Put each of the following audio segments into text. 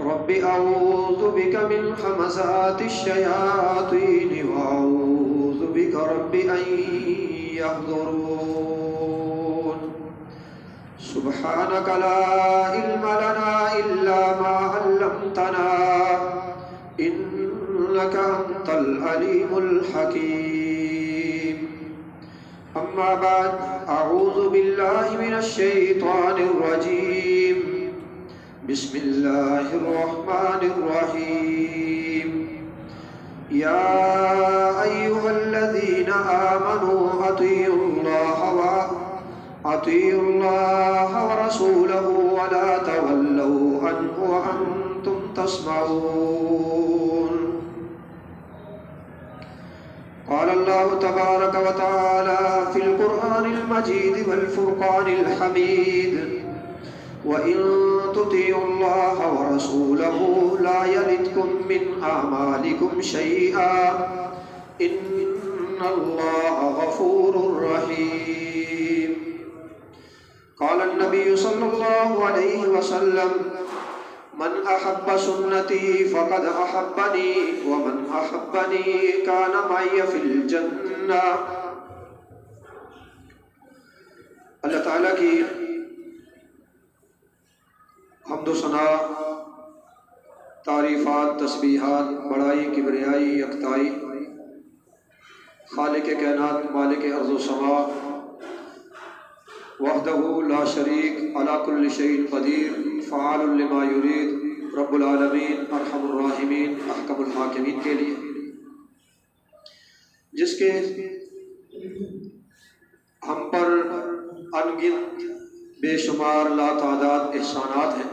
رب أعوذ بك من همزات الشياطين وأعوذ بك رب أن يحضرون سبحانك لا علم لنا إلا ما علمتنا إنك أنت العليم الحكيم أما بعد أعوذ بالله من الشيطان الرجيم بسم الله الرحمن الرحيم يا أيها الذين آمنوا أطيعوا الله ورسوله ولا تولوا عنه وأنتم تسمعون قال الله تبارك وتعالى في القرآن المجيد والفرقان الحميد وإن تطيعوا الله ورسوله لا يلدكم من أعمالكم شيئا إن الله غفور رحيم قال النبي صلى الله عليه وسلم من أحب سنتي فقد أحبني ومن أحبني كان معي في الجنة۔ اللہ تعالیٰ کی حمد و ثنا، تعریفات، تسبیحات، بڑائی، کبریائی، یکتائی خالق کائنات، مالک ارض و سما، وحدہ لا شریک، علی کل شیء قدیر، فعال لما یرید، رب العالمین، ارحم الراحمین، احکم الحاکمین کے لیے، جس کے ہم پر انگنت بے شمار لا تعداد احسانات ہیں۔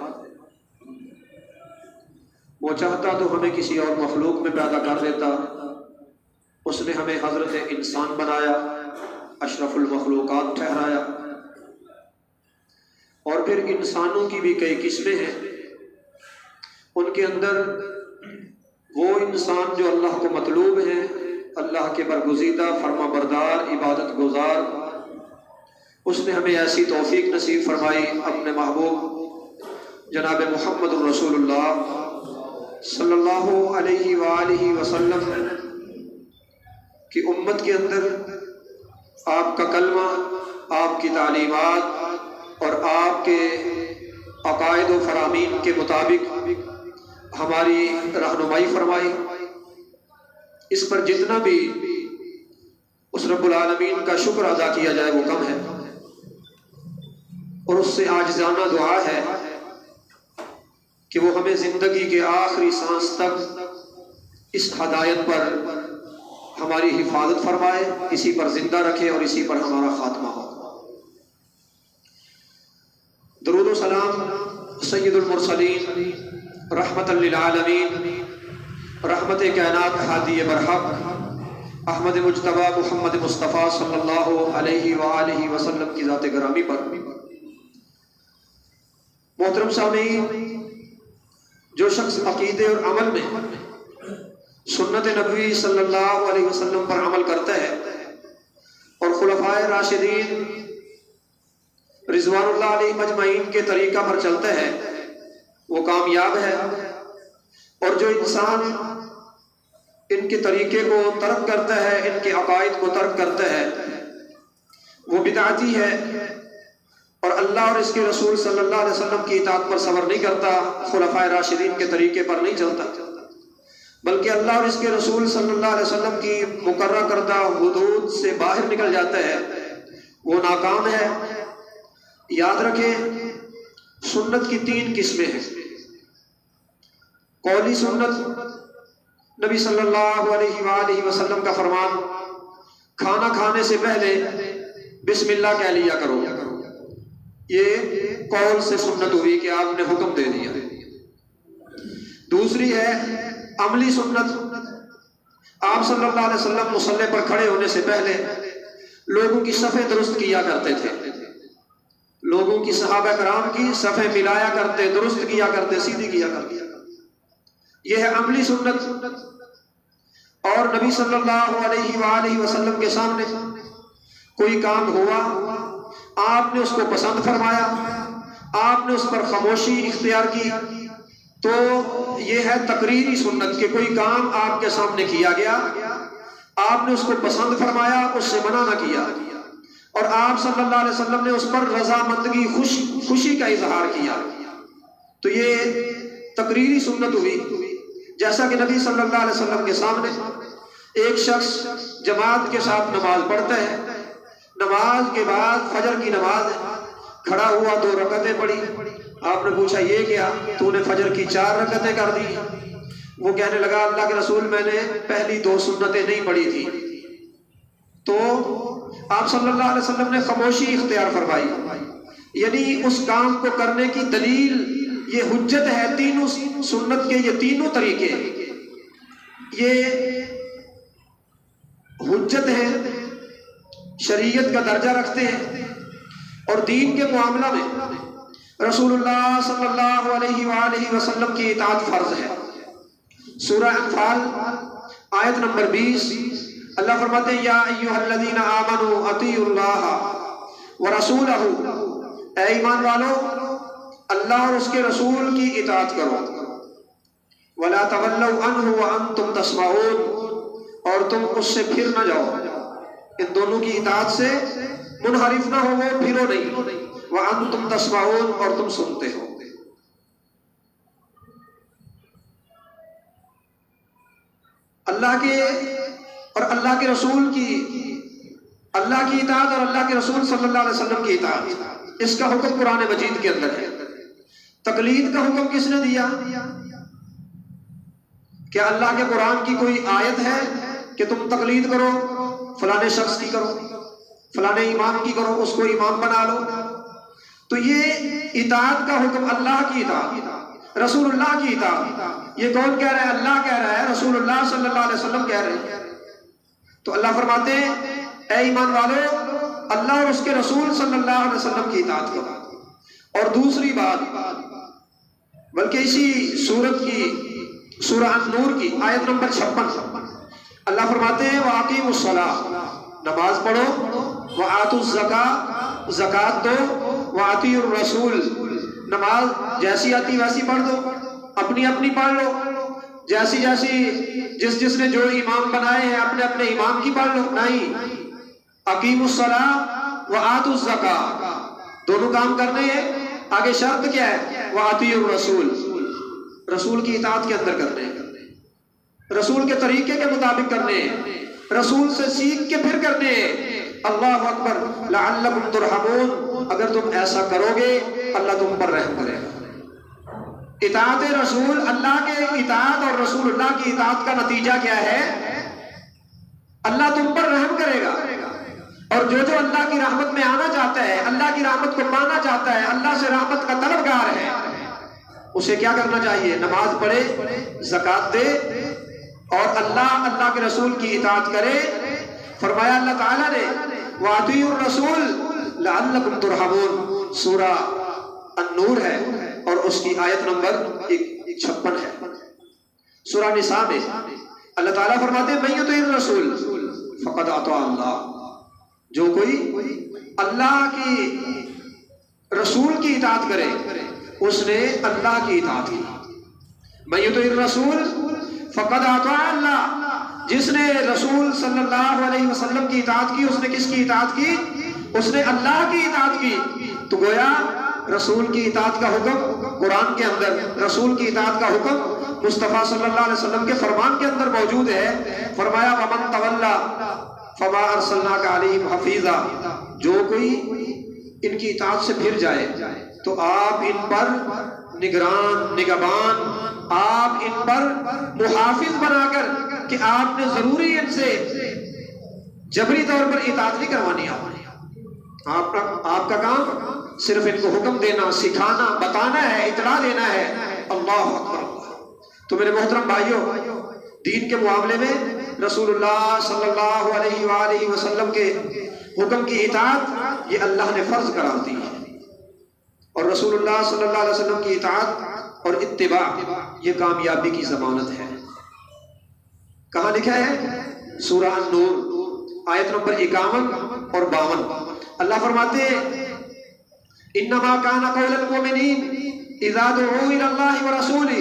وہ چاہتا تو ہمیں کسی اور مخلوق میں پیدا کر دیتا، اس نے ہمیں حضرت انسان بنایا، اشرف المخلوقات ٹھہرایا، اور پھر انسانوں کی بھی کئی قسمیں ہیں۔ ان کے اندر وہ انسان جو اللہ کو مطلوب ہیں، اللہ کے برگزیدہ، فرما بردار، عبادت گزار، اس نے ہمیں ایسی توفیق نصیب فرمائی اپنے محبوب جناب محمد الرسول اللہ صلی اللہ علیہ وآلہ وسلم کی امت کے اندر آپ کا کلمہ، آپ کی تعلیمات اور آپ کے عقائد و فرامین کے مطابق ہماری رہنمائی فرمائی۔ اس پر جتنا بھی اس رب العالمین کا شکر ادا کیا جائے وہ کم ہے، اور اس سے عاجزانہ دعا ہے کہ وہ ہمیں زندگی کے آخری سانس تک اس ہدایت پر ہماری حفاظت فرمائے، اسی پر زندہ رکھے اور اسی پر ہمارا خاتمہ ہو۔ درود و سلام سید المرسلین، رحمت للعالمین، رحمت کائنات، ہادی برحق، احمد مجتبی محمد مصطفیٰ صلی اللہ علیہ وآلہ وسلم کی ذات گرامی پر۔ محترم سامعین، جو شخص عقیدے اور عمل میں سنت نبوی صلی اللہ علیہ وسلم پر عمل کرتا ہے اور خلفائے راشدین رضوان اللہ علیہ مجمعین کے طریقہ پر چلتا ہے، وہ کامیاب ہے، اور جو انسان ان کے طریقے کو ترک کرتا ہے، ان کے عقائد کو ترک کرتا ہے، وہ بدعتی ہے، اور اللہ اور اس کے رسول صلی اللہ علیہ وسلم کی اطاعت پر صبر نہیں کرتا، خلفائے راشدین کے طریقے پر نہیں چلتا، بلکہ اللہ اور اس کے رسول صلی اللہ علیہ وسلم کی مقررہ کردہ حدود سے باہر نکل جاتا ہے، وہ ناکام ہے۔ یاد رکھیں، سنت کی 3 قسمیں ہیں۔ قولی سنت، نبی صلی اللہ علیہ وآلہ وسلم کا فرمان، کھانا کھانے سے پہلے بسم اللہ کہہ لیا کرو، یہ قول سے سنت ہوئی کہ آپ نے حکم دے دیا۔ دوسری ہے عملی سنت، آپ صلی اللہ علیہ وسلم مصلی پر کھڑے ہونے سے پہلے لوگوں کی صفیں درست کیا کرتے تھے، لوگوں کی صحابہ کرام کی صفیں ملایا کرتے، درست کیا کرتے، سیدھی کیا کرتے۔ یہ ہے عملی سنت۔ اور نبی صلی اللہ علیہ وآلہ وسلم کے سامنے کوئی کام ہوا، آپ نے اس کو پسند فرمایا، آپ نے اس پر خاموشی اختیار کی، تو یہ ہے تقریری سنت کہ کوئی کام آپ کے سامنے کیا گیا، آپ نے اس کو پسند فرمایا، اس سے منع نہ کیا، اور آپ صلی اللہ علیہ وسلم نے اس پر رضامندگی خوشی کا اظہار کیا، تو یہ تقریری سنت ہوئی۔ جیسا کہ نبی صلی اللہ علیہ وسلم کے سامنے ایک شخص جماعت کے ساتھ نماز پڑھتا ہے، نماز کے بعد فجر کی نماز ہے، کھڑا ہوا 2 رکعتیں پڑھی، آپ نے پوچھا یہ کیا؟ تو نے فجر کی 4 رکعتیں کر دی۔ وہ کہنے لگا اللہ کے رسول میں نے پہلی 2 سنتیں نہیں پڑھی تھی۔ تو آپ صلی اللہ علیہ وسلم نے خاموشی اختیار فرمائی، یعنی اس کام کو کرنے کی دلیل یہ حجت ہے۔ تینوں سنت کے یہ تینوں طریقے یہ حجت ہے، شریعت کا درجہ رکھتے ہیں، اور دین کے معاملہ میں رسول اللہ صلی اللہ علیہ وآلہ وسلم کی اطاعت فرض ہے۔ سورہ انفال آیت نمبر 20 اللہ فرماتے ہیں یا ایھا الذین آمنوا اطیعوا اللہ ورسولہ، اے ایمان والو اللہ اور اس کے رسول کی اطاعت کرو، ولا تولوا عنہ وانتم تسمعون، اور تم اس سے پھر نہ جاؤ، ان دونوں کی اطاعت سے منحرف نہ ہو، وہ پھرو نہیں، وانتم تسمعون، اور تم سنتے ہو۔ اللہ کے اور اللہ کے رسول کی، اللہ کی اطاعت اور اللہ کے رسول صلی اللہ علیہ وسلم کی اطاعت، اس کا حکم قرآن مجید کے اندر ہے۔ تقلید کا حکم کس نے دیا؟ کیا اللہ کے قرآن کی کوئی آیت ہے کہ تم تقلید کرو، فلانے شخص کی کرو، فلانے امام کی کرو، اس کو امام بنا لو؟ تو یہ اطاعت کا حکم اللہ کی اطاعت، رسول اللہ کی اطاعت، یہ کون کہہ رہا ہے؟ اللہ کہہ رہا ہے، رسول اللہ صلی اللہ علیہ وسلم کہہ رہے ہیں۔ تو اللہ فرماتے ہیں اے ایمان والو اللہ اور اس کے رسول صلی اللہ علیہ وسلم کی اطاعت کرو۔ اور دوسری بات، بلکہ اسی سورت کی سورہ النور کی آیت نمبر 56 اللہ فرماتے ہیں وَأَقِیمُوا الصَّلَاةَ، نماز پڑھو، وَآتُوا الزَّکَاةَ، زکوٰۃ دو، وَأَطِیعُوا الرَّسُولَ، نماز جیسی آتی ویسی پڑھ دو، اپنی اپنی پڑھ لو، جیسی جس نے جو امام بنائے ہیں اپنے اپنے امام کی پڑھ لو، نہیں، اقیموا الصلاۃ وآتوا الزکاۃ، دونوں کام کرنے ہیں۔ آگے شرط کیا ہے؟ وآتیوا الرسول، رسول کی اطاعت کے اندر کرنے ہیں، رسول کے طریقے کے مطابق کرنے ہیں، رسول سے سیکھ کے پھر کرنے ہیں۔ اللہ اکبر، لعلکم ترحمون، اگر تم ایسا کرو گے اللہ تم پر رحم کرے گا۔ اطاعت رسول، اللہ کے اطاعت اور رسول اللہ کی اطاعت کا نتیجہ کیا ہے؟ اللہ تم پر رحم کرے گا، اور جو اللہ کی رحمت میں آنا چاہتا ہے، اللہ کی رحمت کو پانا چاہتا ہے، اللہ سے رحمت کا طلبگار ہے، اسے کیا کرنا چاہیے؟ نماز پڑھے، زکوٰۃ دے، اور اللہ کے رسول کی اطاعت کرے۔ فرمایا اللہ تعالیٰ نے وَأَطِیعُوا الرَّسُولَ لَعَلَّکُمْ تُرْحَمُونَ، سورہ النور ہے اور اس کی آیت نمبر 56 ہے۔ سورہ نساء میں اللہ تعالیٰ فرماتے ہیں مَن یُطِعِ الرَّسُولَ فَقَدْ أَطَاعَ اللَّهَ، جو کوئی اللہ کی رسول کی اطاعت کرے اس نے اللہ کی اطاعت کی۔ مَن یُطِعِ الرَّسُولَ فَقَدْ أَطَاعَ اللَّهَ، جس نے رسول صلی اللہ علیہ وسلم کی اطاعت کی، اس نے کس کی اطاعت کی؟ اس نے اللہ کی اطاعت کی۔ تو گویا رسول کی اطاعت کا حکم قرآن کے اندر، رسول کی اطاعت کا حکم مصطفیٰ صلی اللہ علیہ وسلم کے فرمان کے اندر موجود ہے۔ فرمایا وَمَن تَوَلَّىٰ فَمَا أَرْسَلْنَاكَ عَلَيْهِمْ حَفِيظًا، جو کوئی ان کی اطاعت سے پھر جائے تو آپ ان پر نگبان، آپ ان پر محافظ بنا کر کہ آپ نے ضروری ان سے جبری طور پر اطاعت نہیں کروانی، آپ کا کام صرف ان کو حکم دینا، سکھانا، بتانا ہے، اطلاع دینا ہے۔ اللہ اکبر۔ تو میرے محترم بھائیوں، دین کے معاملے میں رسول اللہ صلی اللہ علیہ وآلہ وسلم کے حکم کی اطاعت یہ اللہ نے فرض قرار دی ہے، اور رسول اللہ صلی اللہ علیہ وسلم کی اطاعت اور اتباع یہ کامیابی کی ضمانت ہے۔ کہاں لکھا ہے؟ سورہ النور آیت نمبر 51 اور 52 اللہ فرماتے ہیں انما کان قول المؤمنین اذا دعوا الی اللہ ورسولہ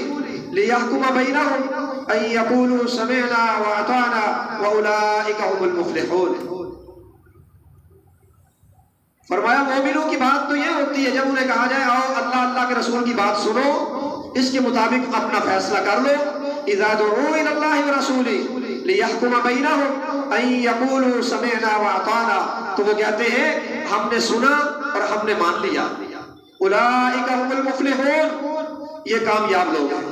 لیحکم بینہم ان یقولوا سمعنا واطعنا واولئک هم المفلحون. فرمایا مومنوں کی بات تو یہ ہوتی ہے جب انہیں کہا جائے آؤ اللہ اللہ کے رسول کی بات سنو، اس کے مطابق اپنا فیصلہ کر لو. اذا دعوا الی اللہ ورسولہ لیحکم بینہم ان یقولوا سمعنا واطعنا، تو وہ کہتے ہیں ہم نے سنا اور ہم نے مان لیا. اولئک هم المفلحون، یہ کامیاب لوگ ہیں.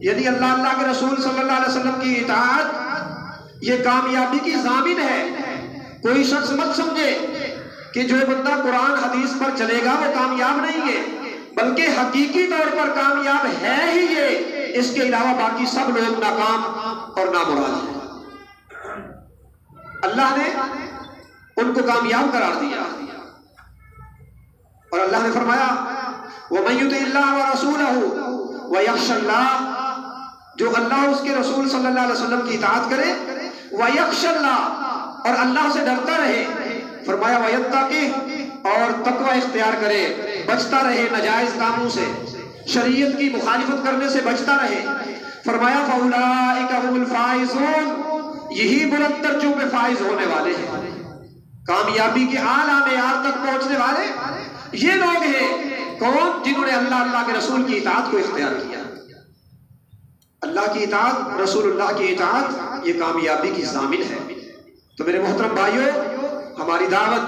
یعنی اللہ اللہ کے رسول صلی اللہ علیہ وسلم کی اطاعت یہ کامیابی کی ضامن ہے. کوئی شخص مت سمجھے کہ جو بندہ قرآن حدیث پر چلے گا وہ کامیاب نہیں ہے، بلکہ حقیقی طور پر کامیاب ہے ہی یہ، اس کے علاوہ باقی سب لوگ ناکام اور نامراد ہیں. اللہ نے ان کو کامیاب قرار دیا اور اللہ نے فرمایا وَمَن يُطِعِ اللَّهَ وَرَسُولَهُ وَيَخْشَ اللَّهَ، جو اللہ اس کے رسول صلی اللہ علیہ وسلم کی اطاعت کرے، وَيَخْشَ اللَّهَ، اور اللہ سے ڈرتا رہے. فرمایا وَيَتَّقِهْ، اور تقوی اختیار کرے، بچتا رہے ناجائز کاموں سے، شریعت کی مخالفت کرنے سے بچتا رہے. فرمایا فَأُولَئِكَ هُمُ الْفَائِزُونَ، یہی بلند درجوں پہ فائز ہونے والے ہیں، کامیابی کے اعلیٰ معیار تک پہنچنے والے یہ لوگ ہیں. کون؟ جنہوں نے اللہ اللہ کے رسول کی اطاعت کو اختیار کیا. اللہ کی اطاعت، رسول اللہ کی اطاعت یہ کامیابی کی ضامن ہے. تو میرے محترم بھائیوں، ہماری دعوت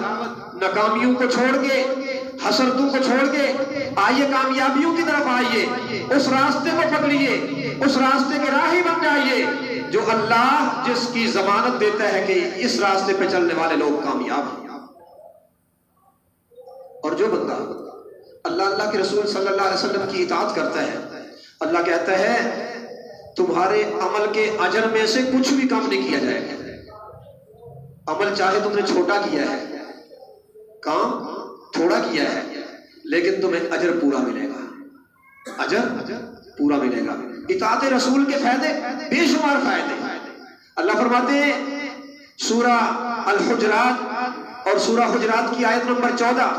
ناکامیوں کو چھوڑ کے، حسرتوں کو چھوڑ کے آئیے کامیابیوں کی طرف آئیے، اس راستے کو پکڑیے، اس راستے کے راہی بن جائیے جو اللہ جس کی ضمانت دیتا ہے کہ اس راستے پہ چلنے والے لوگ کامیاب ہیں. اور جو بندہ اللہ اللہ کے رسول صلی اللہ علیہ وسلم کی اطاعت کرتا ہے، اللہ کہتا ہے تمہارے عمل کے اجر میں سے کچھ بھی کم نہیں کیا جائے گا. عمل چاہے تم نے چھوٹا کیا ہے، کام تھوڑا کیا ہے، لیکن تمہیں اجر پورا ملے گا، اجر پورا ملے گا. اطاعت رسول کے فائدے بے شمار فائدے. اللہ فرماتے ہیں سورہ الحجرات اور سورہ حجرات کی آیت نمبر 14،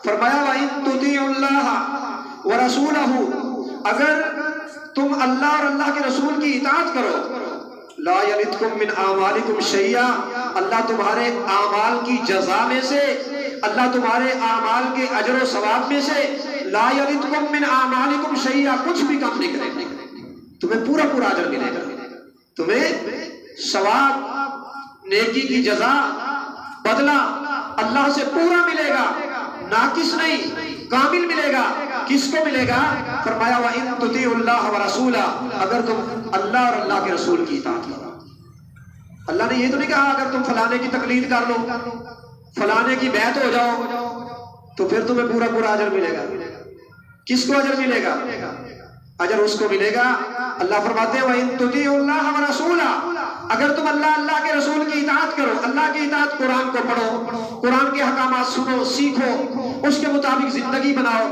فرمایا وَإِن تُطِيعُوا اللَّهَ وَرَسُولَهُ، اگر تم اللہ اور اللہ کے رسول کی اطاعت کرو، لا یلدکم من اعمالکم شیئا، اللہ تمہارے اعمال کی جزا میں سے، اللہ تمہارے اعمال کے اجر و ثواب میں سے، لا یلدکم من اعمالکم شیئا، کچھ بھی کم نہیں کرے گا، تمہیں پورا پورا اجر ملے گا، تمہیں ثواب، نیکی کی جزا، بدلہ اللہ سے پورا ملے گا، ناقص نہیں، کامل ملے گا. کس کو ملے گا؟ فرمایا وَإِن تُطِيعُوا اللَّهَ وَرَسُولَهُ، اگر تم اللہ اور اللہ کے رسول کی اطاعت کرو. اللہ نے یہ تو نہیں کہا اگر تم فلانے کی تقلید کر لو، فلانے کی بیعت ہو جاؤ تو پھر تمہیں پورا پورا اجر ملے گا. کس کو اجر ملے گا؟ اجر اس کو ملے گا. اللہ فرماتے ہیں وَإِن تُطِيعُوا اللَّهَ وَرَسُولَهُ، اگر تم اللہ اللہ کے رسول کی اطاعت کرو، اللہ کی اطاعت قرآن کو پڑھو، قرآن کے حکامات سنو، سیکھو، اس کے مطابق زندگی بناؤ.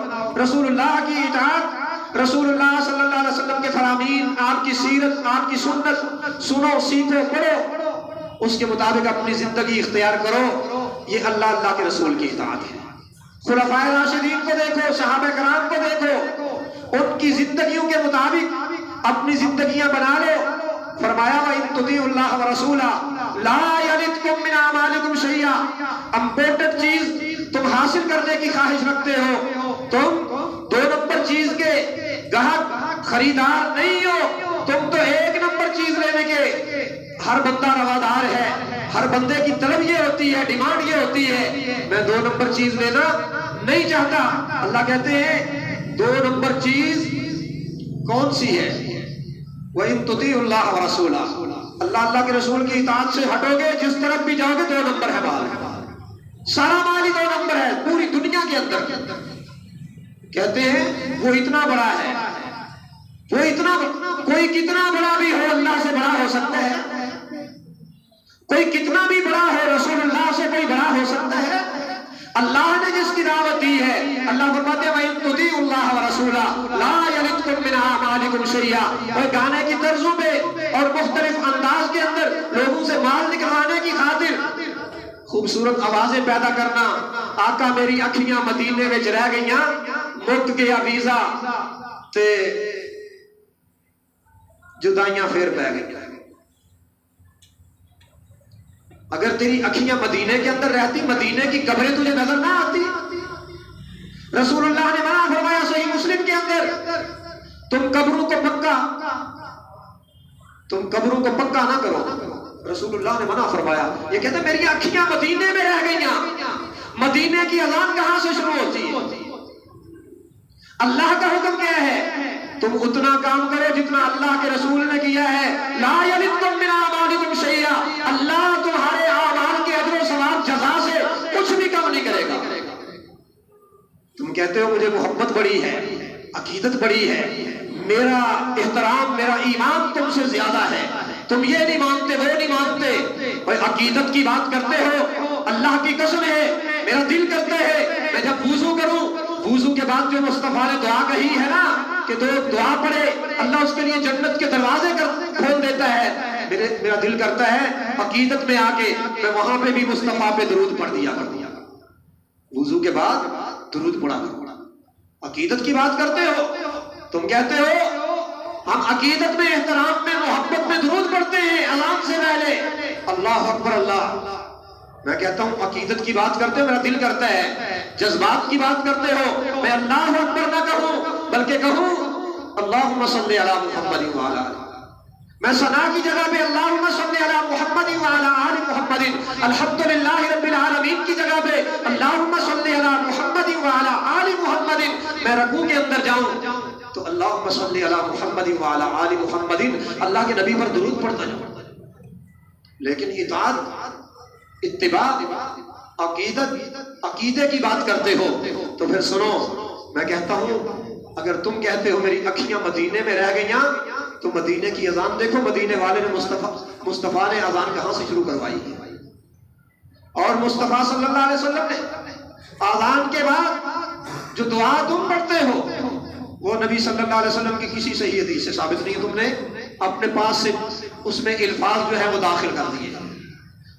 رسول اللہ کی اطاعت، رسول اللہ صلی اللہ علیہ وسلم کے فرامین، آپ کی سیرت، آپ کی سنت سنو، سیکھو، پڑھو، اس کے مطابق اپنی زندگی اختیار کرو. یہ اللہ اللہ کے رسول کی اطاعت ہے. خلفائے راشدین کو دیکھو، صحابہ کرام کو دیکھو، ان کی زندگیوں کے مطابق اپنی زندگیاں بنا لو. فرمایا وَإِن تُطِيعُوا اللَّهَ وَرَسُولَهُ لَا يَلِدْكُم مِّنْ أَعْمَالِكُمْ شَيْئًا. امپورٹنٹ چیز تم حاصل کرنے کی خواہش رکھتے ہو، تم 2 نمبر چیز کے گاہک خریدار نہیں ہو، تم تو 1 نمبر چیز لینے کے ہر بندہ روادار ہے. ہر بندے کی طلب یہ ہوتی ہے، ڈیمانڈ یہ ہوتی ہے میں 2 نمبر چیز لینا نہیں چاہتا. اللہ کہتے ہیں 2 نمبر چیز کون سی ہے؟ وَإِن تُطِيعُوا اللَّهَ وَرَسُولَهُ، اللہ اللہ کے رسول کی اطاعت سے ہٹو گے، جس طرف بھی جاؤ گے 2 نمبر ہے مال. سارا مال ہی 2 نمبر ہے پوری دنیا کے اندر. کہتے ہیں وہ اتنا بڑا ہے، وہ اتنا، کوئی کتنا بڑا بھی ہو اللہ سے بڑا ہو سکتا ہے، کوئی کتنا بھی بڑا ہو رسول اللہ سے کوئی بڑا ہو سکتا ہے. اللہ نے جس کی دعوت دی ہے، اللہ فرماتے ہیں وَإِن تُطِيعُوا اللَّهَ وَرَسُولَهُ لَا يَلِدْكُم مِّنْ أَعْمَالِكُمْ شَيْئًا. اور گانے کی طرزوں پہ اور مختلف انداز کے اندر لوگوں سے مال نکلوانے کی خاطر خوبصورت آوازیں پیدا کرنا. آقا میری اکھیاں مدینے وچ رہ گئیاں، مک گیا ویزا تے جدائیاں پھر پہ گئی. اگر تیری اکھیاں مدینے کے اندر رہتی، مدینے کی قبریں تجھے نظر نہ آتی. رسول اللہ نے منع فرمایا صحیح مسلم کے اندر، تم قبروں کو پکا نہ کرو. رسول اللہ نے منع فرمایا. یہ کہتے میری اکھیاں مدینے میں رہ گئیاں. مدینے کی اذان کہاں سے شروع ہوتی ہے؟ اللہ کا حکم کیا ہے؟ تم اتنا کام کرو جتنا اللہ کے رسول نے کیا ہے. لا یلدکم من اعمالکم شیئا، اللہ تمہارے اعمال کے اجر و ثواب جزا سے کچھ بھی کم نہیں کرے گا. تم کہتے ہو مجھے محبت بڑی ہے، عقیدت بڑی ہے، میرا احترام، میرا ایمان تم سے زیادہ ہے، تم یہ نہیں مانتے وہ نہیں مانتے. اور عقیدت کی بات کرتے ہو، اللہ کی قسم ہے میرا دل کرتا ہے میں جب وضو کروں، وضو کے بعد جو مصطفیٰ نے دعا کہی ہے نا کہ تو دعا پڑھے اللہ اس کے لیے جنت کے دروازے کھول دیتا ہے، میرا دل کرتا ہے عقیدت میں آ کے میں وہاں پہ بھی مصطفیٰ پہ درود پڑھ دیا کروں. وضو کے بعد درود پڑھا کروں. عقیدت کی بات کرتے ہو، تم کہتے ہو ہم عقیدت میں، احترام میں، محبت میں درود پڑھتے ہیں اذان سے پہلے. اللہ اکبر اللہ. میں کہتا ہوں عقیدت کی بات کرتے ہو، میرا دل کرتا ہے. جذبات کی بات کرتے ہو، میں اللہ اکبر نہ کہوں بلکہ کہوں اللہم صلی علی محمد وعلی آلہ. میں ثنا کی جگہ پہ اللہم صلی علی محمد وعلی آل محمد، الحمدللہ رب العالمین کی جگہ پہ اللہم صلی علی محمد وعلی آل محمد. میں رکوع کے اندر جاؤں تو اللہم صلی علی محمد وعلی آل محمد، اللہ کے نبی پر درود پڑھتا جاؤں. لیکن اطاعت، اتباع، عقیدے کی بات کرتے ہو تو پھر سنو، میں کہتا ہوں اگر تم کہتے ہو میری اکھیاں مدینے میں رہ گئیاں تو مدینے کی اذان دیکھو. مدینے والے نے مصطفیٰ نے اذان کہاں سے شروع کروائی ہے؟ اور مصطفیٰ صلی اللہ علیہ وسلم نے اذان کے بعد جو دعا تم پڑھتے ہو وہ نبی صلی اللہ علیہ وسلم کی کسی صحیح حدیث سے ثابت نہیں ہے. تم نے اپنے پاس سے اس میں الفاظ جو ہے وہ داخل کر دیے.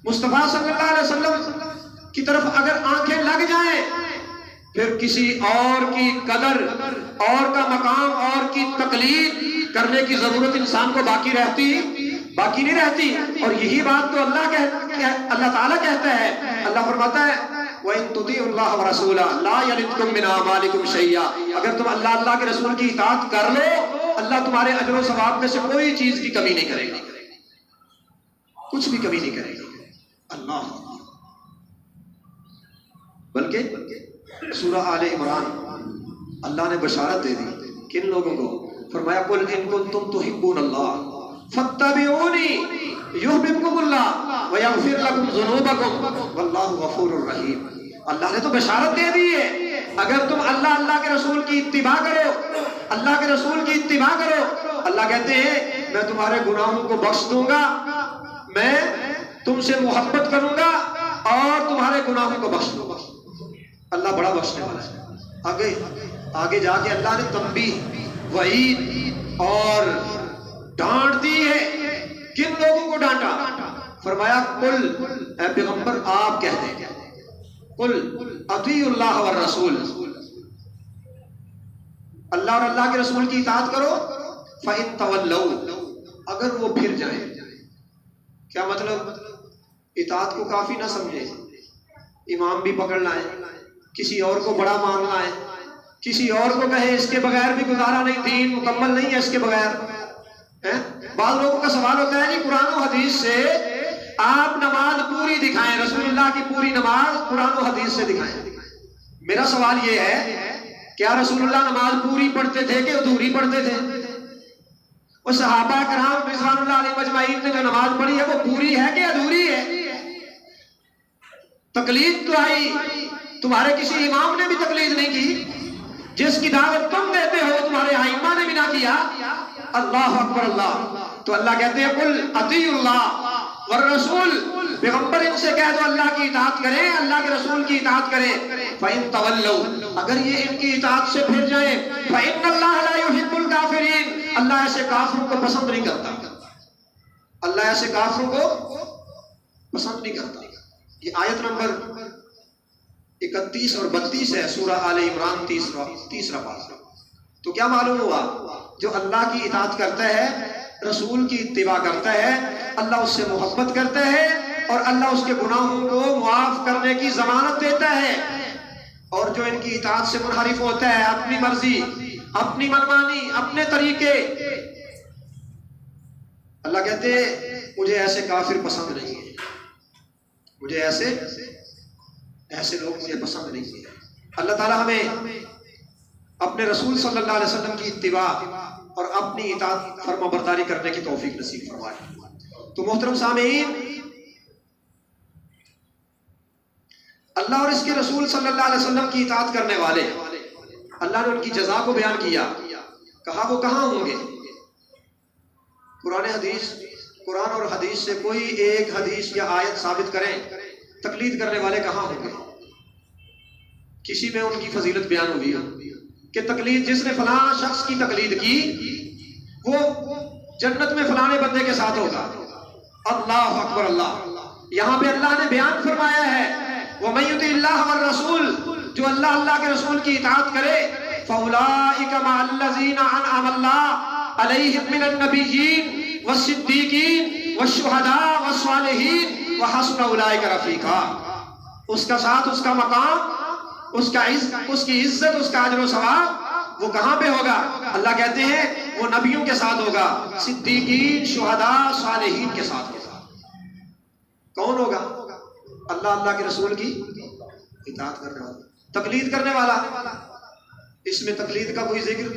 مصطفیٰ صلی اللہ علیہ وسلم کی طرف اگر آنکھیں لگ جائیں پھر کسی اور کی قدر، اور کا مقام، اور کی تقلید کرنے کی ضرورت انسان کو باقی نہیں رہتی. اور یہی بات تو اللہ تعالیٰ کہتا ہے. اللہ فرماتا ہے وَإِن تُطِيعُوا اللَّهَ وَرَسُولَهُ لَا يَلِدْكُم مِّنْ أَعْمَالِكُمْ شَيْئًا. اگر تم اللہ کے رسول کی اطاعت کر لو، اللہ تمہارے اجر و ثواب میں سے کوئی چیز کی کمی نہیں کرے گا، کچھ بھی کمی نہیں کرے گا. اللہ بلکہ سورہ آل عمران اللہ نے بشارت دے دی کن لوگوں کو؟ فرمایا قُلْ إِن كُنتُمْ تُحِبُّونَ اللَّهَ فَاتَّبِعُونِي يُحْبِبْكُمُ اللَّهُ وَيَغْفِرْ لَكُمْ ذُنُوبَكُمْ وَاللَّهُ غَفُورٌ رَحِيمٌ. اللہ نے تو بشارت دے دی ہے اگر تم اللہ کے رسول کی اتباع کرو، اللہ کے رسول کی اتباع کرو، اللہ کہتے ہیں میں تمہارے گناہوں کو بخش دوں گا، میں تم سے محبت کروں گا اور تمہارے گناہوں کو بخش دوں گا. اللہ بڑا بخشنے والا ہے. آگے جا کے اللہ نے تنبیہ، وعید اور ڈانٹ دی ہے. کن لوگوں کو ڈانٹا؟ فرمایا قل، اے پیغمبر آپ کہہ دیں قل اطیعوا اللہ والرسول، اللہ اور اللہ کے رسول کی اطاعت کرو. فَإِن تَوَلَّوْا، اگر وہ پھر جائیں. کیا مطلب؟ اطاعت کو کافی نہ سمجھے، امام بھی پکڑ لائیں، کسی اور کو بڑا مان لائیں، کسی اور کو کہے اس کے بغیر بھی گزارا نہیں، دین مکمل نہیں ہے اس کے بغیر. بعض لوگوں کا سوال ہوتا ہے جی قرآن و حدیث سے آپ نماز پوری دکھائیں، رسول اللہ کی پوری نماز قرآن و حدیث سے دکھائیں. میرا سوال یہ ہے کیا رسول اللہ نماز پوری پڑھتے تھے کہ ادھوری پڑھتے تھے؟ اور صحابہ کرام رضوان اللہ علیہ مجمعین نے جو نماز پڑھی ہے وہ پوری ہے کہ ادھوری ہے؟ تقلید تو آئی، تمہارے کسی امام نے بھی تقلید نہیں کی، جس کی دعوت تم دیتے ہو تمہارے ائمہ نے بھی نہ کیا. اللہ اکبر اللہ. تو اللہ کہتے ہیں قل اطیعوا اللہ والرسول، پیغمبر ان سے کہہ دو اللہ کی اطاعت کریں، اللہ کے رسول کی اطاعت کریں. فَإِن تَوَلَّوْا، اگر یہ ان کی اطاعت سے پھر جائیں، فَإِنَّ اللَّهَ لَا يُحِبُّ الْكَافِرِينَ، اللہ ایسے کافروں کو پسند نہیں کرتا. اللہ ایسے کافروں کو پسند نہیں کرتا. یہ آیت نمبر 31 اور 32 ہے سورہ آل عمران، تیسرا پارہ۔ تو کیا معلوم ہوا؟ جو اللہ کی اطاعت کرتا ہے، رسول کی اتباع کرتا ہے، اللہ اس سے محبت کرتا ہے اور اللہ اس کے گناہوں کو معاف کرنے کی ضمانت دیتا ہے۔ اور جو ان کی اطاعت سے منحرف ہوتا ہے، اپنی مرضی، اپنی منمانی، اپنے طریقے، اللہ کہتے ہیں مجھے ایسے کافر پسند نہیں ہے، مجھے ایسے لوگ مجھے پسند نہیں ہے۔ اللہ تعالی ہمیں اپنے رسول صلی اللہ علیہ وسلم کی اتباع اور اپنی اطاعت فرما برداری کرنے کی توفیق نصیب فرمائے۔ تو محترم سامعین، اللہ اور اس کے رسول صلی اللہ علیہ وسلم کی اطاعت کرنے والے، اللہ نے ان کی جزا کو بیان کیا، کہا وہ کہاں ہوں گے؟ قرآن اور حدیث سے کوئی ایک حدیث یا آیت ثابت کریں، تقلید کرنے والے کہاں ہوں گے؟ کسی میں ان کی فضیلت بیان ہوئی کہ تقلید، جس نے فلاں شخص کی تقلید کی وہ جنت میں فلانے بندے کے ساتھ ہوگا۔ اللہ اکبر! اللہ یہاں پہ اللہ نے بیان فرمایا ہے وَمَن يُطِعِ اللَّهَ وَالرَّسُولَ، جو اللہ کے رسول کی اطاعت کرے، فَأُولَٰئِكَ مَعَ الَّذِينَ أَنْعَمَ اللَّهُ عَلَيْهِم مِّنَ النَّبِيِّينَ وَالصِّدِّيقِينَ وَالشُّهَدَاءِ وَالصَّالِحِينَ وَحَسُنَ أُولَٰئِكَ رَفِيقًا۔ اس کا ساتھ، اس کا مقام، اس کی عزت، اس کا اجر و ثواب وہ کہاں پہ ہوگا؟ اللہ کہتے ہیں وہ نبیوں کے ساتھ ہوگا، صدیقین، شہداء، صالحین کے ساتھ ہوگا۔ کون ہوگا؟ اللہ کے رسول کی اطاعت کرنے والا۔ تقلید کرنے والا، اس میں تقلید کا کوئی ذکر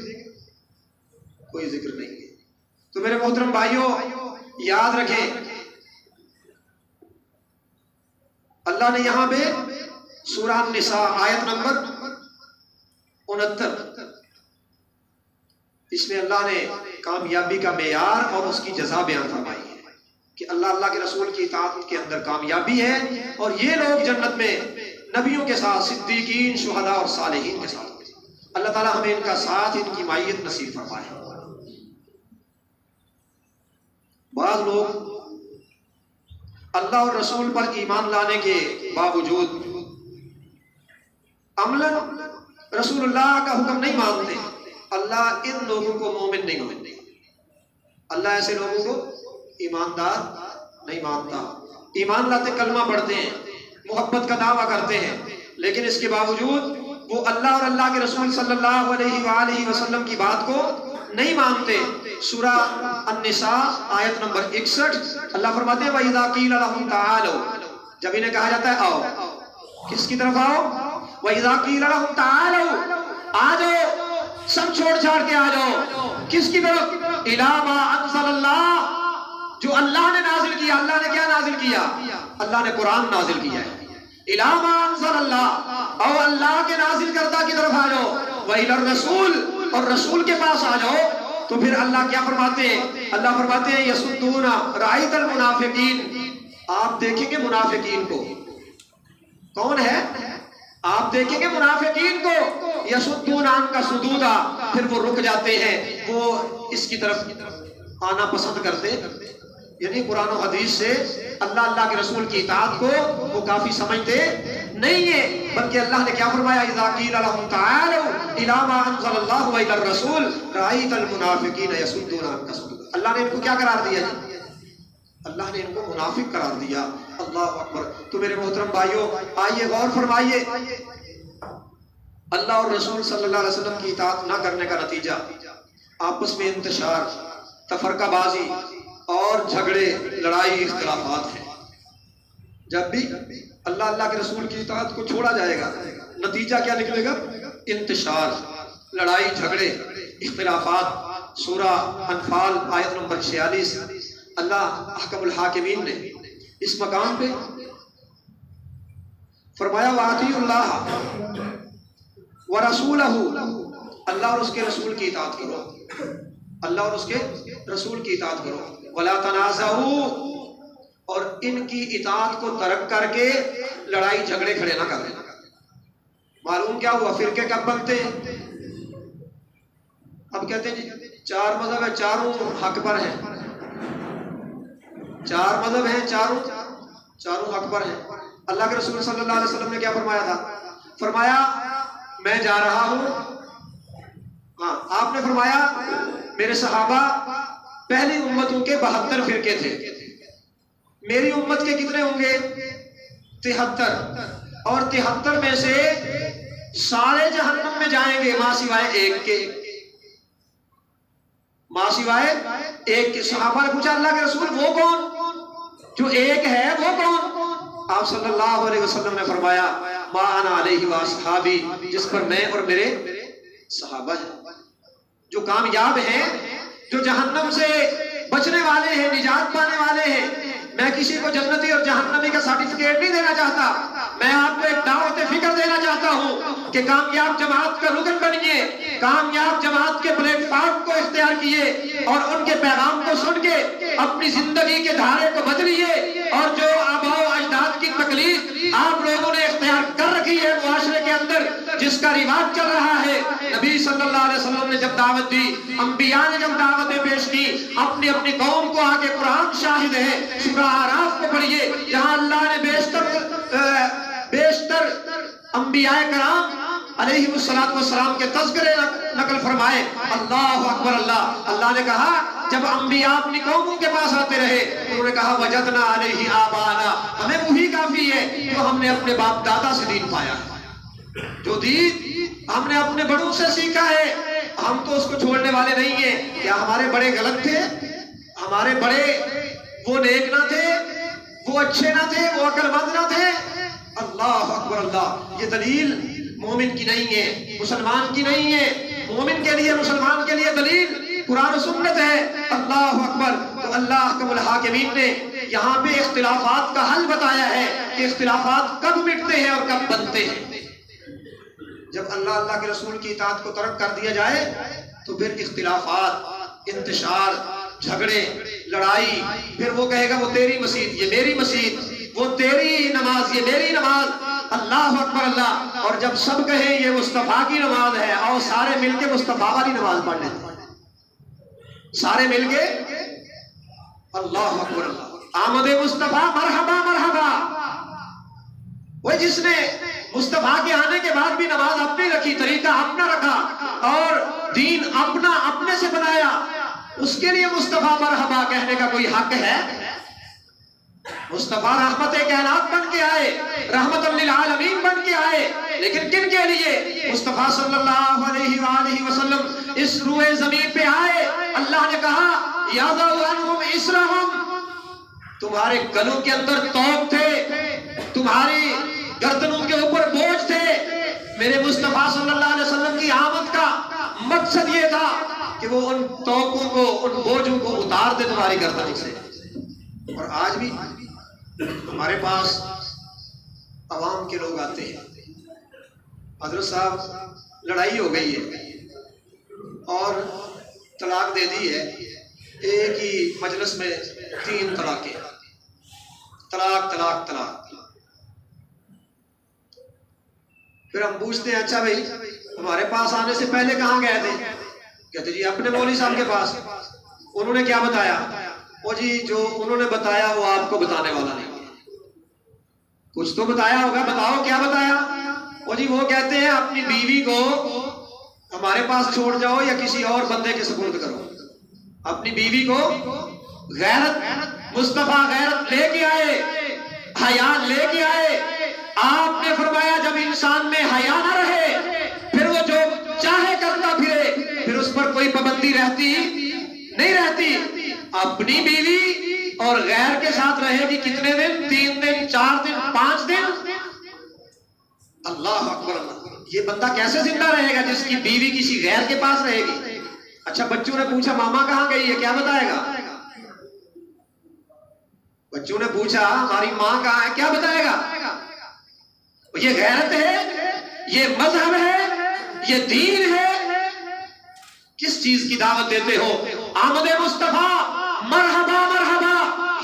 نہیں ہے۔ تو میرے محترم بھائیوں، یاد رکھیں اللہ نے یہاں پہ سورہ النساء آیت نمبر 69، اس میں اللہ نے کامیابی کا معیار اور اس کی جزا بیان فرمائی ہے کہ اللہ کے رسول کی اطاعت کے اندر کامیابی ہے، اور یہ لوگ جنت میں نبیوں کے ساتھ، صدیقین، شہداء اور صالحین کے ساتھ۔ اللہ تعالی ہمیں ان کا ساتھ، ان کی معیت نصیب فرمائے۔ بعض لوگ اللہ اور رسول پر ایمان لانے کے باوجود عملاً رسول اللہ کا حکم نہیں مانتے، اللہ ان لوگوں کو مومن نہیں مانتے۔ اللہ ایسے لوگوں کو ایماندار نہیں مانتا۔ ایمان لاتے، کلمہ پڑھتے ہیں، محبت کا دعویٰ کرتے ہیں، لیکن اس کے باوجود وہ اللہ اور اللہ کے رسول صلی اللہ علیہ وآلہ وسلم کی بات کو نہیں مانتے۔ سورہ النساء آیت نمبر 61 اللہ فرماتے ہیں وَإِذَا قِيلَ لَهُمْ تَعَالَوْا، جب انہیں کہا جاتا ہے آؤ، کس کی طرف آؤ؟ وَإِذَا قِيلَ لَهُمْ تَعَالَوْا، آ جاؤ، سب چھوڑ چھاڑ کے آ جاؤ، کس کی طرف؟ إِلَىٰ مَا أَنزَلَ اللَّهُ، جو اللہ نے نازل کیا۔ اللہ نے کیا نازل کیا؟ اللہ نے قرآن نازل کیا ہے۔ إِلَىٰ مَا أَنزَلَ اللَّهُ، اور اللہ کے نازل کردہ کی طرف آ جاؤ۔ وَإِلَى الرَّسُولِ، اور رسول کے پاس آ جاؤ۔ تو پھر اللہ کیا فرماتے ہیں؟ اللہ فرماتے ہیں یسدون رأیت المنافقین، آپ دیکھیں گے منافقین کو۔ کون ہے؟ آپ دیکھیں گے منافقین کو، یسدون عنک صدودا، پھر وہ رک جاتے ہیں، وہ اس کی طرف آنا پسند کرتے۔ یعنی قرآن و حدیث سے اللہ کے رسول کی اطاعت کو وہ کافی سمجھتے نہیں ہے، بلکہ اللہ نے کیا فرمایا؟ اذا قیل لهم تعالوا الى ما انزل الله والى الرسول رأيت المنافقین یصدون عنک صدودا۔ اللہ نے ان کو کیا قرار دیا جی؟ اللہ نے ان کو منافق قرار دیا۔ اللہ اکبر! تو میرے محترم بھائیوں، آئیے غور فرمائیے، اللہ اور رسول صلی اللہ علیہ وسلم کی اطاعت نہ کرنے کا نتیجہ آپس میں انتشار، تفرقہ بازی اور جھگڑے، لڑائی، اختلافات ہیں۔ جب بھی اللہ کے رسول کی اطاعت کو چھوڑا جائے گا، نتیجہ کیا نکلے گا؟ انتشار، لڑائی، جھگڑے، اختلافات۔ سورہ انفال آیت نمبر 46 اللہ احکم الحاکمین نے اس مقام پہ فرمایا وَأَطِیعُوا اللَّهَ وَرَسُولَهُ، اللہ اور اس کے رسول کی اطاعت کرو، اللہ اور اس کے رسول کی اطاعت کرو۔ وَلَا تَنَازَعُوا، اور ان کی اطاعت کو ترک کر کے لڑائی جھگڑے کھڑے نہ کریں۔ معلوم کیا ہوا؟ فرقے کب بنتے ہیں؟ اب کہتے ہیں جی 4 مذہب ہے، چاروں حق پر ہیں، 4 مذہب ہیں، چاروں حق پر ہیں۔ اللہ کے رسول صلی اللہ علیہ وسلم نے کیا فرمایا تھا؟ فرمایا میں جا رہا ہوں. ہاں آپ نے فرمایا میرے صحابہ پہلی امتوں کے 72 فرقے تھے، میری امت کے کتنے ہوں گے؟ 73. اور 73 میں سے سارے جہنم میں جائیں گے ماں سوائے ایک کے، ماں سوائے ایک کے. صحابہ نے پوچھا اللہ کے رسول وہ کون جو ایک ہے، وہ کون؟ آپ صلی اللہ علیہ وسلم نے فرمایا ما انا علیہ واصحابی، جس پر میں اور میرے صحابہ ہیں. جو کامیاب ہیں، جو جہنم سے بچنے والے ہیں، نجات پانے والے ہیں. میں کسی کو جنتی اور جہنمی کا سرٹیفکیٹ نہیں دینا چاہتا، میں آپ کو ایک دعوت فکر دینا چاہتا ہوں کہ کامیاب جماعت کا رکن بنیے، کامیاب جماعت کے پلیٹ فارم کو اختیار کیے اور ان کے پیغام کو سن کے اپنی زندگی کے دھارے کو بدلیے. اور جو آباء و اجداد کی تکلیف آپ لوگوں نے اختیار کر رکھی ہے معاشرے کے اندر، جس کا رواج چل رہا ہے، نبی صلی اللہ علیہ وسلم نے جب دعوت دی، انبیاء نے جب دعوتیں پیش کی، اپنی اپنی قوم کو آگے قرآن شاہد ہے. سورہ اعراف کو پڑھیے جہاں اللہ نے بیشتر انبیاء کرام علیہ السلام کے تذکرے نقل فرمائے. اللہ اکبر اللہ. اللہ نے کہا جب انبیاء اپنی قوموں کے پاس آتے رہے، انہوں نے کہا وجدنا علیہ آبانا، ہمیں وہی کافی ہے جو ہم نے اپنے باپ دادا سے دین پایا ہے، جو دین ہم نے اپنے بڑوں سے سیکھا ہے، ہم تو اس کو چھوڑنے والے نہیں ہیں. کیا ہمارے بڑے غلط تھے؟ ہمارے بڑے وہ نیک نہ تھے، وہ اچھے نہ تھے، وہ عقل مند نہ تھے؟ اللہ اکبر اللہ. یہ دلیل مومن کی نہیں ہے، مسلمان کی نہیں ہے. مومن کے لیے، مسلمان کے لیے دلیل قرآن و سنت ہے. اللہ اکبر. تو اللہ احکم الحاکمین نے یہاں پہ اختلافات کا حل بتایا ہے کہ اختلافات کب مٹتے ہیں اور کب بنتے ہیں. جب اللہ کے رسول کی اطاعت کو ترک کر دیا جائے تو پھر اختلافات، انتشار، جھگڑے، لڑائی. پھر وہ کہے گا وہ تیری مسجد، یہ میری مسجد، وہ تیری نماز، یہ میری نماز. اللہ اکبر اللہ. اور جب سب کہیں یہ مصطفیٰ کی نماز ہے، اور سارے مل کے مصطفیٰ والی نماز پڑھ لیتے ہیں، سارے مل کے اللہ اکبر اللہ. آمد مصطفیٰ مرحبا مرحبا. وہ جس نے مصطفیٰ کے آنے کے بعد بھی نماز اپنی رکھی، طریقہ اپنا رکھا اور دین اپنا اپنے سے بنایا، اس کے لیے مصطفیٰ مرحبا کہنے کا کوئی حق ہے؟ مصطفیٰ رحمت کائنات بن کے آئے، رحمت للعالمین بن کے آئے، لیکن کن کے لیے؟ مصطفیٰ صلی اللہ علیہ وآلہ وسلم اس روئے زمین پہ آئے. اللہ نے کہا یَضَعُ عَنْهُمْ إِسْرَهُمْ، تمہارے گلوں کے اندر توق تھے، تمہاری گردنوں کے اوپر بوجھ تھے. میرے مصطفیٰ صلی اللہ علیہ وسلم کی آمد کا مقصد یہ تھا کہ وہ ان توقوں کو، ان بوجھوں کو اتار دے تمہاری گردنوں سے. اور آج بھی ہمارے پاس عوام کے لوگ آتے ہیں، حضرت صاحب لڑائی ہو گئی ہے اور طلاق دے دی ہے، ایک ہی مجلس میں 3 طلاقیں، طلاق طلاق طلاق. پھر ہم پوچھتے ہیں اچھا بھائی ہمارے پاس آنے سے پہلے کہاں گئے تھے؟ کہتے جی اپنے مولوی صاحب کے پاس. انہوں نے کیا بتایا؟ وہ جی جو انہوں نے بتایا وہ آپ کو بتانے والا نہیں، کچھ تو بتایا ہوگا، بتاؤ کیا بتایا؟ وہ جی وہ کہتے ہیں اپنی بیوی کو ہمارے پاس چھوڑ جاؤ یا کسی اور بندے کے سپرد کرو. اپنی بیوی کو غیرت، مصطفیٰ غیرت لے کے آئے، حیا لے کے آئے. آپ نے فرمایا جب انسان میں حیا نہ رہے پھر وہ جو چاہے کرتا پھرے، پھر اس پر کوئی پابندی رہتی نہیں رہتی. اپنی بیوی اور غیر کے ساتھ رہے گی کتنے دن؟ 3 دن، 4 دن، 5 دن. اللہ اکبر اللہ. یہ بندہ کیسے زندہ رہے گا جس کی بیوی کسی غیر کے پاس رہے گی؟ اچھا بچوں نے پوچھا ماما کہاں گئی ہے، کیا بتائے گا؟ بچوں نے پوچھا ہماری ماں کہاں ہے، کیا بتائے گا؟ یہ غیرت ہے، یہ مذہب ہے، یہ دین ہے. کس چیز کی دعوت دیتے ہو؟ آمد مصطفیٰ مرحبا مرحبا.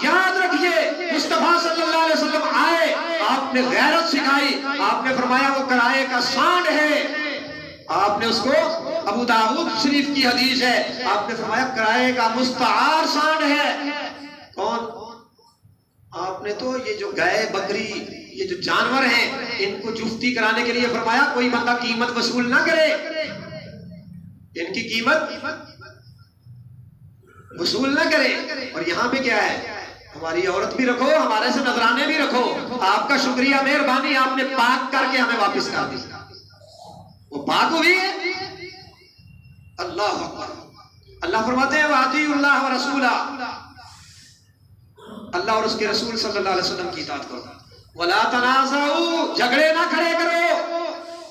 یاد رکھیے مصطفیٰ صلی اللہ علیہ وسلم آئے، آپ نے غیرت سکھائی. آپ نے فرمایا وہ کرائے کا سانڈ ہے. آپ نے اس کو، ابو داؤد شریف کی حدیث ہے، آپ نے فرمایا کرائے کا مستعار سانڈ ہے. کون؟ آپ نے تو یہ جو گائے بکری یہ جو جانور ہیں ان کو جفتی کرانے کے لیے فرمایا کوئی بندہ قیمت وصول نہ کرے، ان کی قیمت وصول نہ کرے۔ اور یہاں پہ کیا ہے، ہماری عورت بھی رکھو، ہمارے سے نذرانے بھی رکھو، آپ کا شکریہ مہربانی آپ نے پاک کر کے ہمیں واپس کر دی، وہ پاک ہوئی ہے۔ اللہ اکبر۔ اللہ فرماتے ہیں وَأَطِیعُوا اللَّهَ وَرَسُولَهُ، اللہ اور اس کے رسول صلی اللہ علیہ وسلم کی اطاعت کرو۔ وَلَا تَنَازَعُوا، جھگڑے نہ کھڑے کرو،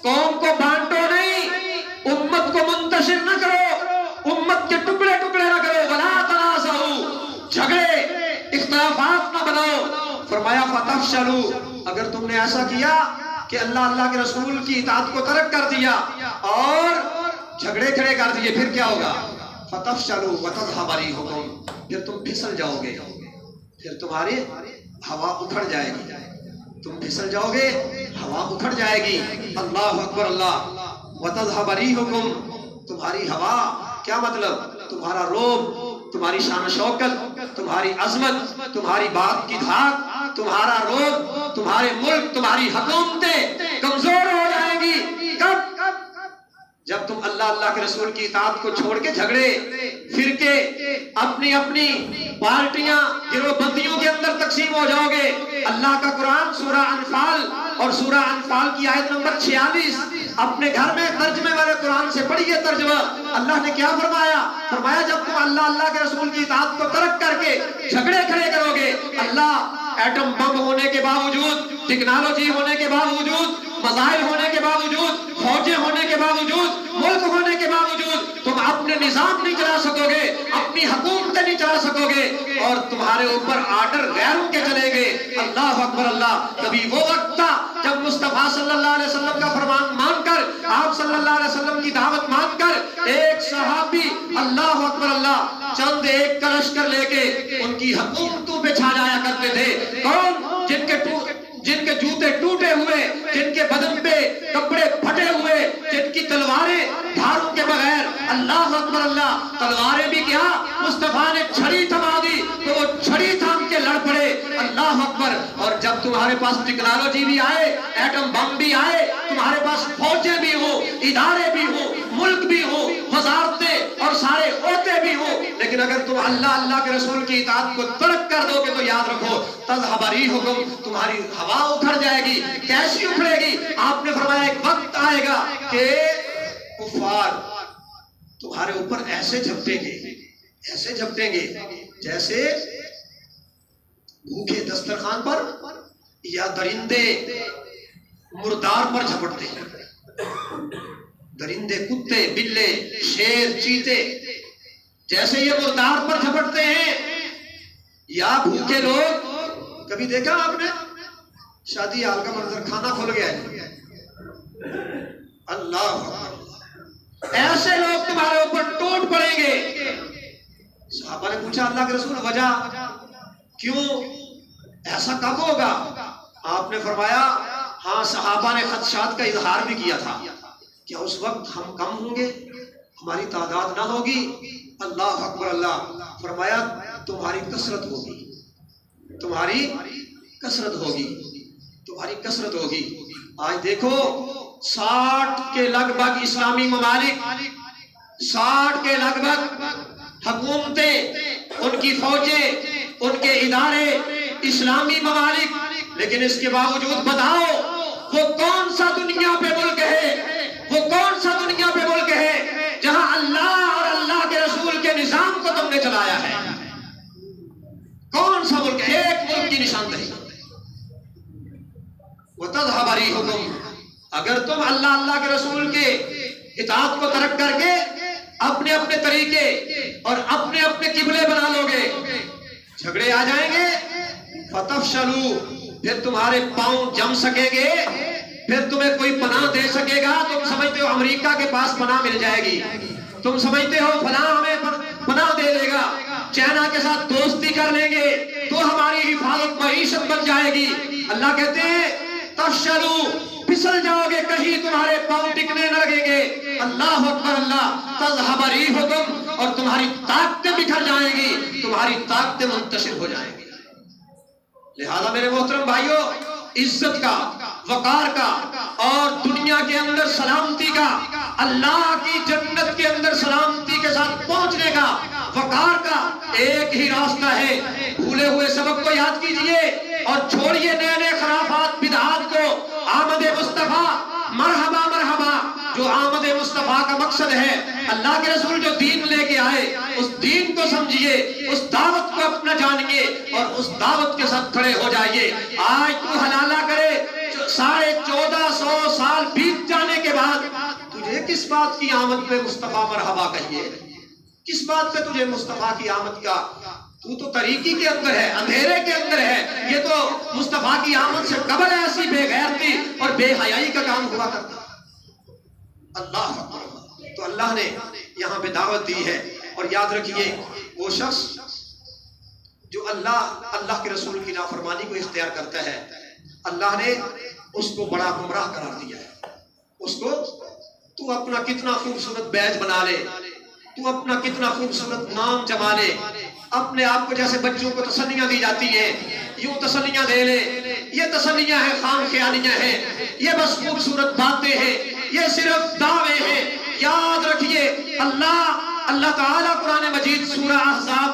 قوم کو بانٹو نہیں، امت کو منتشر نہ کرو، امت کے ٹکڑے ٹکڑے نہ کرو۔ وَلَا تَنَازَعُوا، جھگڑے اختلافات نہ بناؤ۔ فرمایا فَتَفْشَلُوا، اگر تم نے ایسا کیا کہ اللہ کے رسول کی اطاعت کو ترک کر دیا اور جھگڑے کھڑے کر دیے، پھر کیا ہوگا؟ فَتَفْشَلُوا وَتَذْهَبَ رِيحُكُمْ، پھر تم پھسل جاؤ گے، پھر تمہاری ہوا اکھڑ جائے گی، تم پھسل جاؤ گے، ہوا اکھڑ جائے گی۔ اللہ اکبر اللہ۔ وَتَذْهَبَ رِيحُكُمْ، تمہاری ہوا کیا مطلب؟ تمہارا روب، تمہاری شان و شوکت، تمہاری عظمت، تمہاری بات کی دھاک، تمہارا روب، تمہارے ملک، تمہاری حکومتیں کمزور ہو جائیں گی۔ کب؟ جب تم اللہ کے رسول کی اطاعت کو چھوڑ کے جھگڑے، فرقے، اپنی اپنی پارٹیاں، گروہ بندیوں کے اندر تقسیم ہو جاؤ گے۔ اللہ کا قرآن سورہ انفال اور سورہ انفال کی آیت نمبر 46 اپنے گھر میں ترجمے والے قرآن سے پڑھیے ترجمہ۔ اللہ نے کیا فرمایا؟ فرمایا جب تم اللہ کے رسول کی اطاعت کو ترک کر کے جھگڑے کھڑے کرو گے، اللہ ایٹم بم ہونے کے باوجود، ٹیکنالوجی ہونے کے باوجود، مزائل ہونے کے باوجود، فوجیں ہونے کے باوجود، ملک ہونے کے باوجود تم اپنے نظام نہیں چلا سکو گے، اپنی حکومتیں نہیں چلا سکو گے، اور تمہارے اوپر آرڈر غیروں کے چلیں گے۔ اللہ اکبر اللہ۔ کبھی وہ وقت تھا جب مصطفیٰ صلی اللہ علیہ وسلم کا فرمان مان کر، آپ صلی اللہ علیہ وسلم کی دعوت مان کر، ایک صحابی اللہ اکبر اللہ چند ایک کا لشکر لے کے ان کی حکومتوں پہ چھا جایا کرتے تھے۔ کون؟ جن کے جوتے ٹوٹے ہوئے، جن کے بدن پہ کپڑے پھٹے ہوئے، جن کی تلواریں دھاروں کے بغیر، اللہ اکبر اللہ، تلواریں بھی کیا، مصطفیٰ نے چھڑی تھما دی تو وہ چھڑی تھام کے لڑ پڑے۔ اللہ اکبر۔ اور جب تمہارے پاس ٹیکنالوجی بھی آئے، ایٹم بم بھی آئے، تمہارے پاس فوجیں بھی ہوں، ادارے بھی ہوں، ملک بھی ہوں، وزارتیں اور سارے عہدے بھی ہوں، لیکن اگر تم اللہ کے رسول کی اطاعت کو ترک کر دو گے تو یاد رکھو تذہب ریحکم، تمہاری ہوا اکھڑ جائے گی۔ کیسی اکھڑے گی؟ آپ نے فرمایا ایک وقت آئے گا کہ کفار تمہارے اوپر ایسے جھپٹیں گے، ایسے جھپٹیں گے جیسے بھوکے دسترخوان پر یا درندے مردار پر جھپٹتے ہیں۔ درندے، کتے، بلے، شیر، چیتے جیسے یہ مردار پر جھپٹتے ہیں، یا بھوکے لوگ۔ کبھی دیکھا آپ نے شادی حال کا منظر، کھانا کھل گیا ہے، اللہ، ایسے لوگ تمہارے اوپر ٹوٹ پڑیں گے۔ صحابہ نے پوچھا اللہ کے رسول وجہ کیوں، ایسا کب ہوگا؟ آپ نے فرمایا ہاں، صحابہ نے خدشات کا اظہار بھی کیا تھا، کیا اس وقت ہم کم ہوں گے، ہماری تعداد نہ ہوگی؟ اللہ اکبر اللہ۔ فرمایا تمہاری کثرت ہوگی، تمہاری کثرت ہوگی، تمہاری کثرت ہوگی۔ آج دیکھو 60 کے لگ بھگ اسلامی ممالک، 60 کے لگ بھگ حکومتیں، ان کی فوجیں، ان کے ادارے اسلامی ممالک، لیکن اس کے باوجود بتاؤ وہ کون سا دنیا پہ ملک ہے، وہ کون سا دنیا پہ ملک ہے جہاں اللہ اور اللہ کے رسول کے نظام کو تم نے چلایا ہے؟ کون سا ملک ہے؟ ایک ملک کی نشاندہی۔ وَتَذْهَبَ رِيحُكُمْ، اگر تم اللہ کے رسول کے اطاعت کو ترک کر کے اپنے اپنے طریقے اور اپنے اپنے قبلے بنا لو گے، جھگڑے آ جائیں گے۔ فَتَفْشَلُوا، پھر تمہارے پاؤں جم سکیں گے، پھر تمہیں کوئی پناہ دے سکے گا؟ تم سمجھتے ہو امریکہ کے پاس پناہ مل جائے گی، تم سمجھتے ہو فلاں ہمیں پناہ دے دے گا، چائنا کے ساتھ دوستی کر لیں گے تو ہماری حفاظت معیشت بن جائے گی۔ اللہ کہتے ہیں تفشلوا، پھسل جاؤ گے، کہیں تمہارے پاؤں ٹکنے نہ لگیں گے۔ اللہ اکبر اللہ۔ تذہب ریحکم، اور تمہاری طاقتیں بکھر جائیں گی، تمہاری طاقتیں منتشر ہو جائیں گی۔ لہذا میرے محترم بھائیوں، عزت کا، وقار کا اور دنیا کے اندر سلامتی کا، اللہ کی جنت کے اندر سلامتی کے ساتھ پہنچنے کا، وقار کا ایک ہی راستہ ہے۔ بھولے ہوئے سبق کو یاد کیجئے اور چھوڑیے نئے نئے خرافات بدعات کو۔ آمد مصطفیٰ، مرحبا مرحبا۔ جو آمد مصطفیٰ کا مقصد ہے، اللہ کے رسول جو دین لے کے آئے، اس دین کو سمجھیے، اس دعوت کو اپنا جانیے اور اس دعوت کے ساتھ کھڑے ہو جائیے۔ آج تو حلالہ کرے 1450 سال بیت جانے کے بعد تجھے کس بات کی آمد پہ مصطفیٰ مرحبا کہیے؟ کس بات پہ تجھے مصطفیٰ کی آمد کا؟ تو طریقی کے اندر ہے، اندھیرے کے اندر ہے۔ یہ تو مصطفیٰ کی آمد سے قبل ایسی بے غیرتی اور بے حیائی کا کام ہوا کرتا۔ اللہ اکبر۔ تو اللہ نے یہاں پہ دعوت دی ہے، اور یاد رکھیے وہ شخص جو اللہ کے رسول کی نافرمانی کو اختیار کرتا ہے، اللہ نے اس کو بڑا گمراہ قرار دیا ہے۔ اس کو تو اپنا کتنا خوبصورت بیج بنا لے، تو اپنا کتنا خوبصورت نام جما لے، اپنے آپ کو جیسے بچوں کو تسلیاں دی جاتی ہیں یوں تسلیاں دے لے، یہ تسلیاں ہیں خام خیالیاں ہیں، یہ بس خوبصورت باتیں ہیں، یہ صرف دعوے ہیں۔ یاد رکھیے اللہ تعالیٰ قرآن مجید سورہ احزاب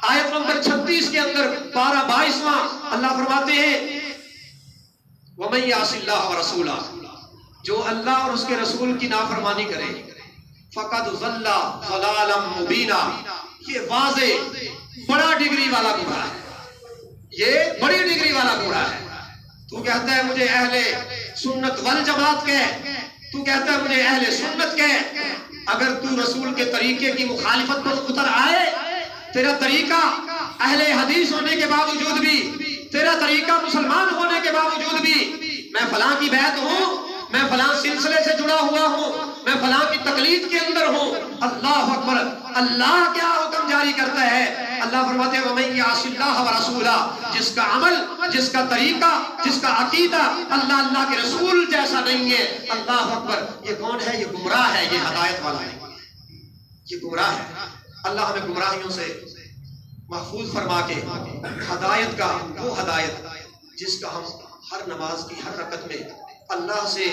آیت نمبر 36 کے اندر پارہ 22واں اللہ فرماتے ہیں وَمَن يَعْصِ اللَّهَ وَرَسُولَهُ، جو اللہ اور اس کے رسول کی نافرمانی کرے، فَقَدْ ضَلَّ ضَلَالًا مُبِينًا، یہ واضح بڑا ڈگری والا گمراہ ہے، یہ بڑی ڈگری والا گمراہ ہے۔ تو کہتا ہے مجھے اہل سنت والجماعت کہہ، تو کہتا ہے مجھے اہل سنت کہہ، اگر تو رسول کے طریقے کی مخالفت پر اتر آئے، تیرا طریقہ اہل حدیث ہونے کے باوجود بھی، تیرا طریقہ مسلمان ہونے کے باوجود بھی، میں فلاں کی بیعت ہوں، میں فلاں سلسلے سے جڑا ہوا ہوں، میں فلاں کی تقلید کے اندر ہوں، اللہ اکبر۔ اللہ کیا حکم جاری کرتا ہے؟ اللہ فرماتے ہیں وَمَن يَعْصِ اللَّهَ وَرَسُولَهُ، جس کا عمل، جس کا طریقہ، جس کا عقیدہ اللہ کے رسول جیسا نہیں ہے، اللہ اکبر، یہ کون ہے؟ یہ گمراہ ہے، یہ ہدایت والا نہیں، یہ گمراہ ہے۔ اللہ ہمیں گمراہیوں سے محفوظ فرما کے ہدایت کا، وہ ہدایت جس کا ہم ہر نماز کی ہر رکعت میں اللہ سے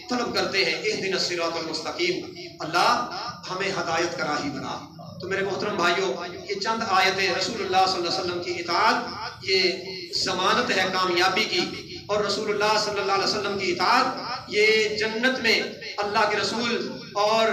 طلب کرتے ہیں اہدنا الصراط المستقیم، اللہ ہمیں ہدایت کا راہی بنا۔ تو میرے محترم بھائیوں، یہ چند آیتیں رسول اللہ صلی اللہ علیہ وسلم کی اطاعت یہ ضمانت ہے کامیابی کی، اور رسول اللہ صلی اللہ علیہ وسلم کی اطاعت یہ جنت میں اللہ کے رسول اور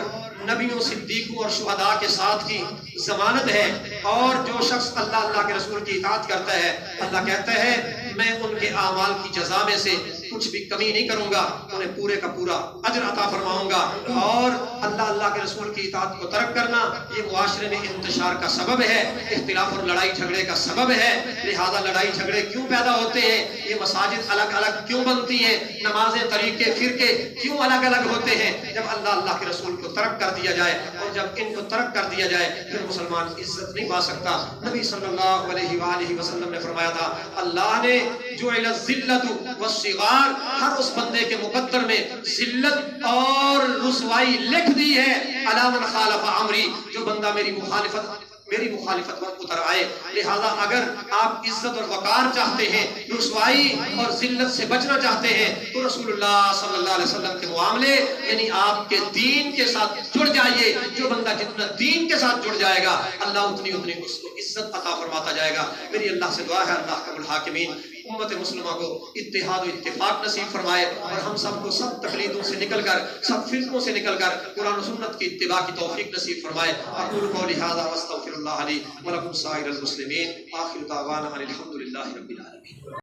نبیوں، صدیقوں اور شہداء کے ساتھ کی ضمانت ہے۔ اور جو شخص اللہ کے رسول کی اطاعت کرتا ہے، اللہ کہتا ہے میں ان کے اعمال کی جزا میں سے کچھ بھی کمی نہیں کروں گا، انہیں پورے کا پورا اجر عطا فرماؤں گا۔ اور اللہ کے رسول کی اطاعت کو ترک کرنا یہ معاشرے میں انتشار کا سبب ہے، اختلاف اور لڑائی جھگڑے کا سبب ہے۔ لہذا لڑائی جھگڑے کیوں پیدا ہوتے ہیں؟ یہ مساجد الگ الگ کیوں بنتی ہیں؟ نمازیں، طریقے، فرقے کیوں الگ الگ ہوتے ہیں؟ جب اللہ کے رسول کو ترک کر دیا جائے، اور جب ان کو ترک کر دیا جائے پھر مسلمان عزت نہیں پا سکتا۔ نبی صلی اللہ علیہ وآلہ وسلم نے فرمایا تھا اللہ نے جعل الذلۃ والصغار، ہر اس بندے کے مقدر میں ذلت اور رسوائی لکھ دی ہے، علی من خالف امری، جو بندہ میری مخالفت پر اتر آئے۔ لہذا اگر آپ عزت اور وقار چاہتے ہیں، رسوائی اور ذلت سے بچنا چاہتے ہیں، تو رسول اللہ صلی اللہ علیہ وسلم کے معاملے یعنی آپ کے دین کے ساتھ جڑ جائیے۔ جو بندہ جتنا دین کے ساتھ جڑ جائے گا، اللہ اتنی اس کو عزت عطا فرماتا جائے گا۔ میری اللہ سے دعا ہے اللہ رب الحاکمین امت مسلمہ کو اتحاد و اتفاق نصیب فرمائے، اور ہم سب کو سب تقلیدوں سے نکل کر، سب فرقوں سے نکل کر قرآن و سنت کی اتباع کی توفیق نصیب فرمائے۔ اقول قولی ھذا واستغفر اللہ لی ولکم سائر المسلمین، آخر دعوانا ان الحمد للہ رب العالمین۔